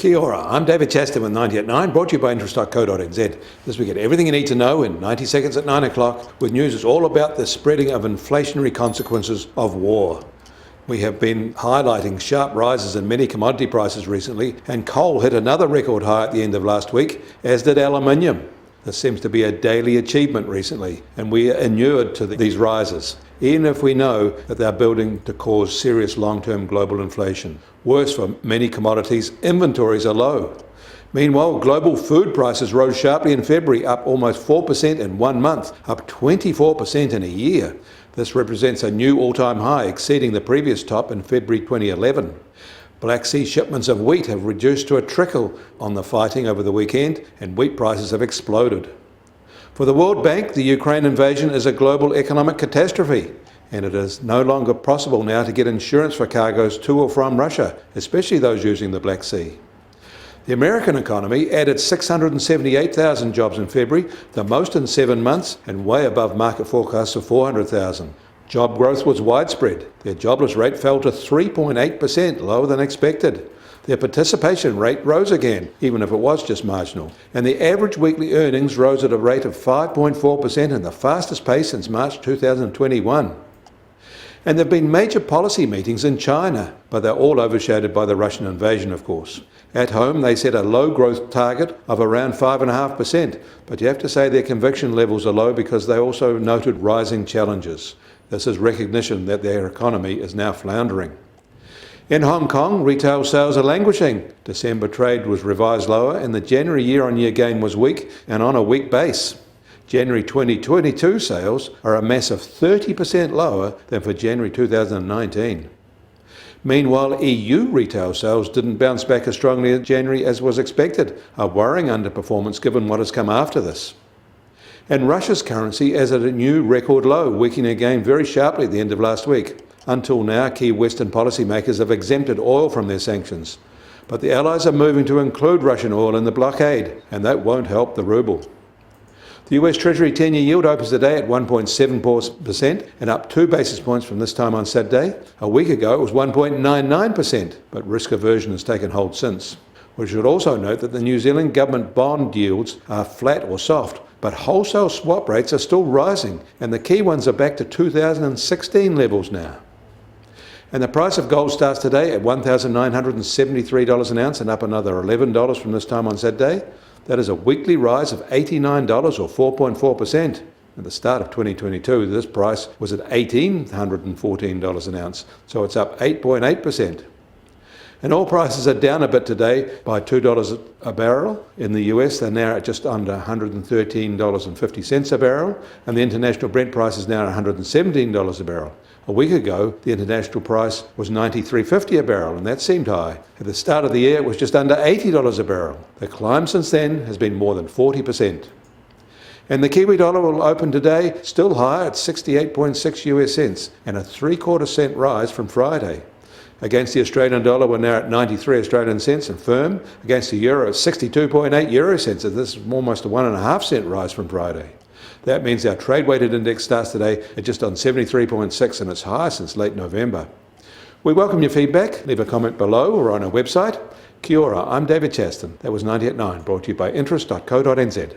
Kia ora, I'm David Chaston with 90 at 9, brought to you by interest.co.nz. This week, get everything you need to know in 90 seconds at 9 o'clock, with news that's all about the spreading of inflationary consequences of war. We have been highlighting sharp rises in many commodity prices recently, and coal hit another record high at the end of last week, as did aluminium. This seems to be a daily achievement recently, and we are inured to these rises, even if we know that they're building to cause serious long-term global inflation. Worse for many commodities, inventories are low. Meanwhile, global food prices rose sharply in February, up almost 4% in 1 month, up 24% in a year. This represents a new all-time high, exceeding the previous top in February 2011. Black Sea shipments of wheat have reduced to a trickle on the fighting over the weekend, and wheat prices have exploded. For the World Bank, the Ukraine invasion is a global economic catastrophe, and it is no longer possible now to get insurance for cargoes to or from Russia, especially those using the Black Sea. The American economy added 678,000 jobs in February, the most in 7 months, and way above market forecasts of 400,000. Job growth was widespread. Their jobless rate fell to 3.8%, lower than expected. Their participation rate rose again, even if it was just marginal. And the average weekly earnings rose at a rate of 5.4% in the fastest pace since March 2021. And there have been major policy meetings in China, but they're all overshadowed by the Russian invasion, of course. At home, they set a low growth target of around 5.5%, but you have to say their conviction levels are low because they also noted rising challenges. This is recognition that their economy is now floundering. In Hong Kong, retail sales are languishing. December trade was revised lower, and the January year-on-year gain was weak and on a weak base. January 2022 sales are a massive 30% lower than for January 2019. Meanwhile, EU retail sales didn't bounce back as strongly in January as was expected, a worrying underperformance given what has come after this. And Russia's currency is at a new record low, weakening again very sharply at the end of last week. Until now, key Western policymakers have exempted oil from their sanctions. But the Allies are moving to include Russian oil in the blockade, and that won't help the ruble. The US Treasury 10-year yield opens today at 1.74% and up 2 basis points from this time on Saturday. A week ago, it was 1.99%, but risk aversion has taken hold since. We should also note that the New Zealand government bond yields are flat or soft, but wholesale swap rates are still rising, and the key ones are back to 2016 levels now. And the price of gold starts today at $1,973 an ounce and up another $11 from this time on Saturday. That is a weekly rise of $89 or 4.4%. At the start of 2022, this price was at $1,814 an ounce, so it's up 8.8%. And oil prices are down a bit today by $2 a barrel. In the US, they're now at just under $113.50 a barrel, and the international Brent price is now at $117 a barrel. A week ago, the international price was $93.50 a barrel, and that seemed high. At the start of the year, it was just under $80 a barrel. The climb since then has been more than 40%. And the Kiwi dollar will open today still higher at 68.6 US cents, and a 3/4 cent rise from Friday. Against the Australian dollar, we're now at 93 Australian cents and firm. Against the euro, it's 62.8 euro cents, and this is almost a 1.5 cent rise from Friday. That means our trade-weighted index starts today at just on 73.6, and it's higher since late November. We welcome your feedback. Leave a comment below or on our website. Kia ora, I'm David Chaston. That was 90 at 9, brought to you by interest.co.nz.